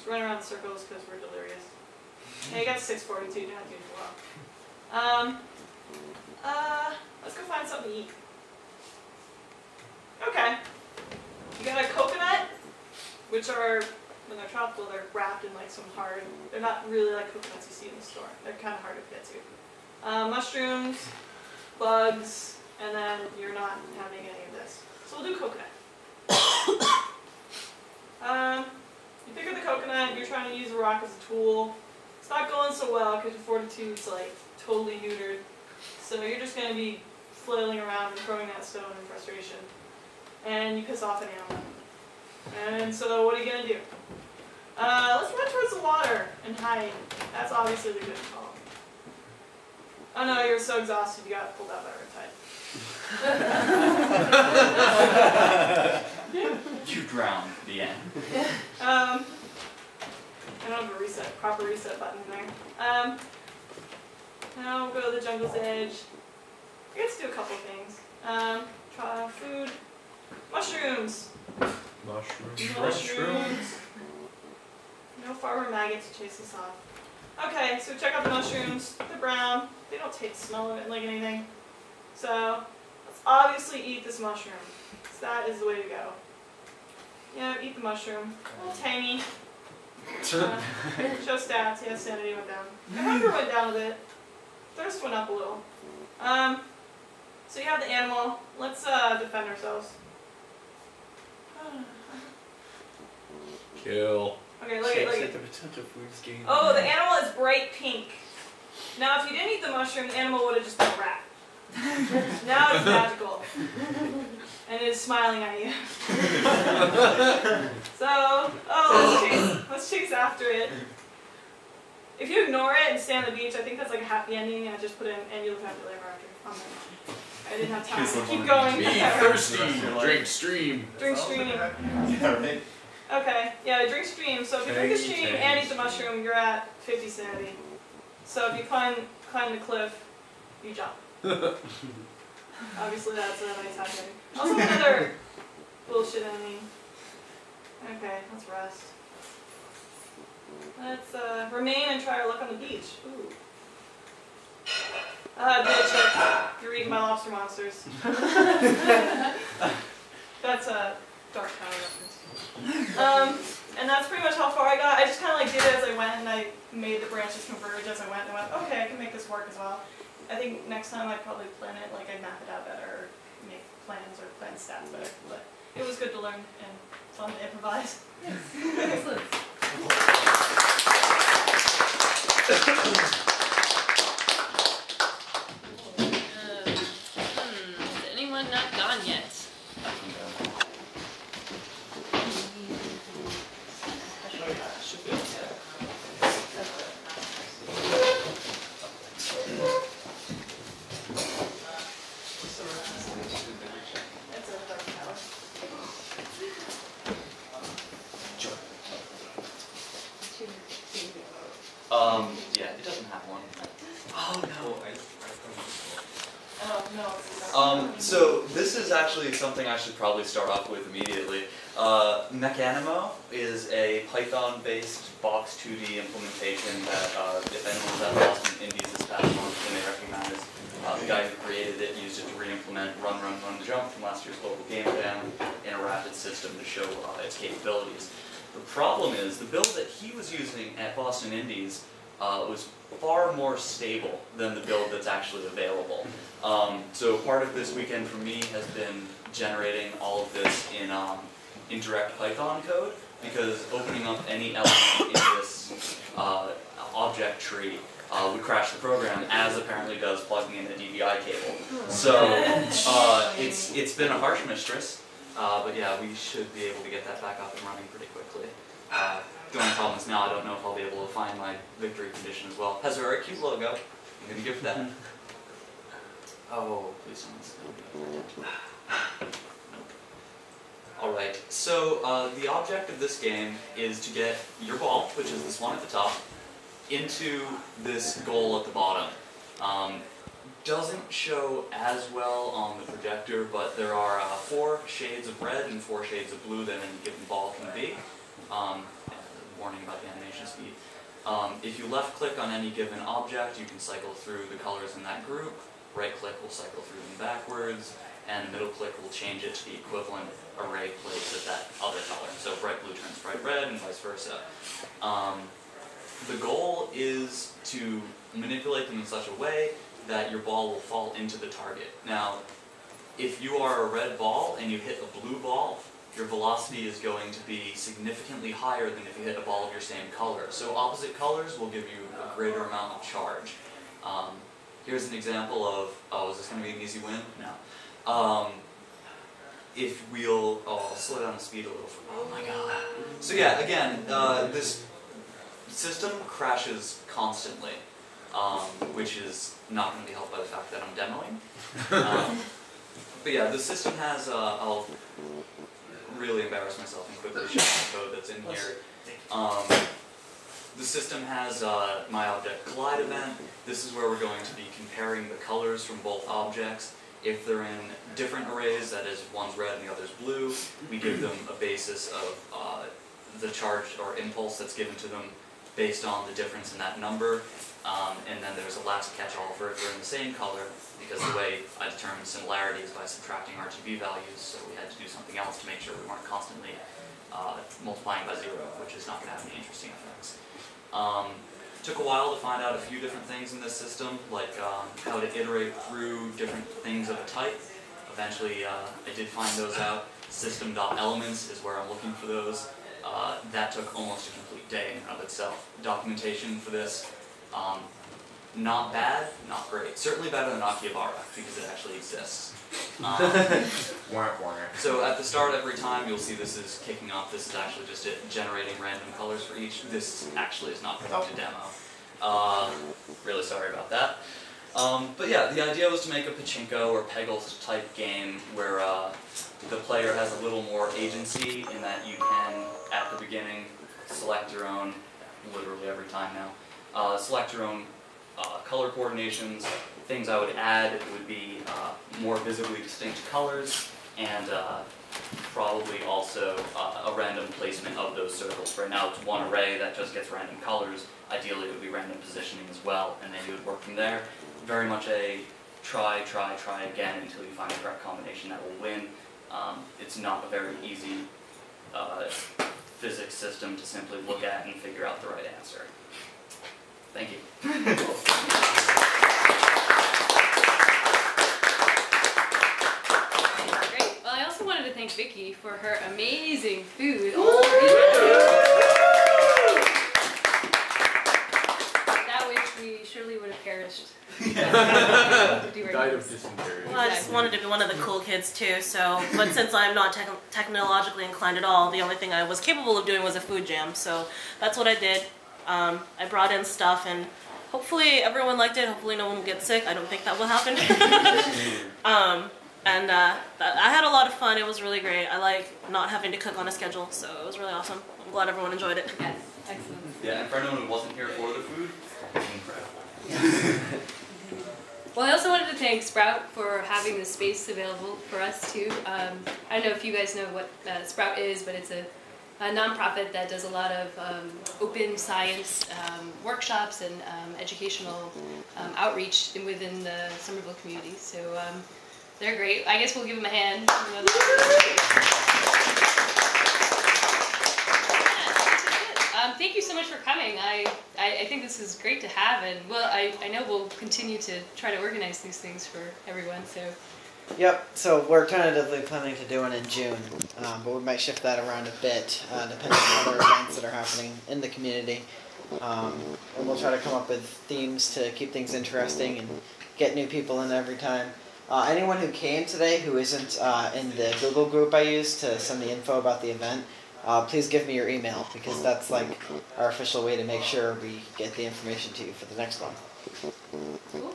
Just run around in circles because we're delirious. Yeah, you got 642, you're not doing well. Let's go find something to eat. Okay. You got a coconut, which are, when they're tropical, they're wrapped in like some hard, they're not really like coconuts you see in the store. They're kind of hard to get to. Mushrooms, bugs, and then you're not having any of this. So we'll do coconut. You pick up the coconut, you're trying to use a rock as a tool. It's not going so well because your fortitude's like totally neutered. So you're just going to be flailing around and throwing that stone in frustration. And you piss off an animal. And so what are you going to do? Let's run towards the water and hide. That's obviously the good call. Oh no, you're so exhausted you got pulled out by a riptide. You drowned. The end. I don't have a proper reset button in there. Now we'll go to the jungle's edge. I guess do a couple things. Try food. Mushrooms. Mushrooms. No farmer maggots to chase us off. Okay, so check out the mushrooms. They're brown. They don't smell of it like anything. So let's obviously eat this mushroom. So that is the way to go. Yeah, eat the mushroom. A little tangy. Show stats. Yeah, sanity went down. My hunger went down a bit. Thirst went up a little. So you have the animal. Let's defend ourselves. Kill. Okay, look at the potential foods gained. Oh, the animal is bright pink. Now, if you didn't eat the mushroom, the animal would have just been a rat. Now it's magical. And it is smiling at you. So, let's chase after it. If you ignore it and stay on the beach, I think that's like a happy ending, and I just put in, and you live happily ever after. I didn't have time to keep going. Be thirsty. Drink stream. Drink stream. Yeah, right. Okay, yeah, drink stream. So if you drink a stream and eat the mushroom, you're at 50 sanity. So if you climb the cliff, you jump. Obviously that's a nice happening. Also another bullshit enemy. Okay, let's rest. Let's remain and try our luck on the beach. Ooh. Bitch, you're eating my lobster monsters. That's a Dark Tower reference. And that's pretty much how far I got. I just kind of like did it as I went, and I made the branches converge as I went, and I went, okay, I can make this work as well. I think next time I'd probably plan it, like I'd map it out better, or make plans or plan stats better. But it was good to learn and fun to improvise. Yes. Excellent. Is anyone not gone yet? Yeah, it doesn't have one. Oh no. So this is actually something I should probably start off with immediately. Mechanimo is a Python-based box 2D implementation that, if anyone's at Boston Indies this past month, they may recognize. The guy who created it used it to re-implement Run, Run, Run, Jump from last year's local game jam in a rapid system to show its capabilities. The problem is, the build that he was using at Boston Indies was far more stable than the build that's actually available. So part of this weekend for me has been generating all of this in direct Python code, because opening up any element in this object tree would crash the program, as apparently does plugging in a DVI cable. So it's been a harsh mistress, but yeah, we should be able to get that back up and running pretty quickly. The only problem is now I don't know if I'll be able to find my victory condition as well. Has a very cute logo. I'm going to give that. Oh, please don't. Alright, so the object of this game is to get your ball, which is this one at the top, into this goal at the bottom. Doesn't show as well on the projector, but there are 4 shades of red and 4 shades of blue that any given ball can be. warning about the animation speed. If you left click on any given object, you can cycle through the colors in that group. Right click will cycle through them backwards, and middle click will change it to the equivalent array placed at that other color. So bright blue turns bright red and vice versa. The goal is to manipulate them in such a way that your ball will fall into the target. Now, if you are a red ball and you hit a blue ball, your velocity is going to be significantly higher than if you hit a ball of your same color. So opposite colors will give you a greater amount of charge. Here's an example of, oh, is this going to be an easy win? No. If we'll, I'll slow down the speed a little. Oh my god. So yeah, again, this system crashes constantly, which is not going to be helped by the fact that I'm demoing. But yeah, the system has, I'll really embarrass myself and quickly show the code that's in here. The system has my object collide event. This is where we're going to be comparing the colors from both objects. If they're in different arrays, that is, one's red and the other's blue, we give them a basis of the charge or impulse that's given to them based on the difference in that number. And then there's a last catch-all for if they're in the same color, because the way I determine similarity is by subtracting RGB values, so we had to do something else to make sure we weren't constantly multiplying by 0, which is not going to have any interesting effects. Took a while to find out a few different things in this system, like how to iterate through different things of a type. Eventually, I did find those out. System.elements is where I'm looking for those. That took almost a complete day in and of itself. Documentation for this, not bad, not great. Certainly better than Akihabara, because it actually exists. So at the start every time you'll see this is kicking off. This is actually just it generating random colors for each. This actually is not going to demo. Really sorry about that. But yeah, the idea was to make a pachinko or peggle type game where the player has a little more agency in that you can, at the beginning, select your own, literally every time now, select your own color coordinations. Things I would add would be more visibly distinct colors and probably also a random placement of those circles. Right now it's one array that just gets random colors. Ideally it would be random positioning as well, and then you would work from there. Very much a try again until you find the correct combination that will win. It's not a very easy physics system to simply look at and figure out the right answer. Thank you. To thank Vicky for her amazing food. That which we surely would have perished. Died of dysentery. Well, I just wanted to be one of the cool kids too, so, but since I'm not technologically inclined at all, the only thing I was capable of doing was a food jam, so that's what I did. I brought in stuff and hopefully everyone liked it, hopefully no one will get sick. I don't think that will happen. And I had a lot of fun. It was really great. I like not having to cook on a schedule, so it was really awesome. I'm glad everyone enjoyed it. Yes, excellent. Yeah, and for anyone who wasn't here for the food, incredible. Yeah. Well, I also wanted to thank Sprout for having this space available for us too. I don't know if you guys know what Sprout is, but it's a nonprofit that does a lot of open science workshops and educational outreach within the Somerville community. So. They're great. I guess we'll give them a hand. Thank you so much for coming. I think this is great to have, and well, I know we'll continue to try to organize these things for everyone. So. Yep. So we're tentatively planning to do it in June, but we might shift that around a bit depending on other events that are happening in the community. And we'll try to come up with themes to keep things interesting and get new people in every time. Anyone who came today who isn't in the Google group I used to send the info about the event, please give me your email, because that's like our official way to make sure we get the information to you for the next one. Cool.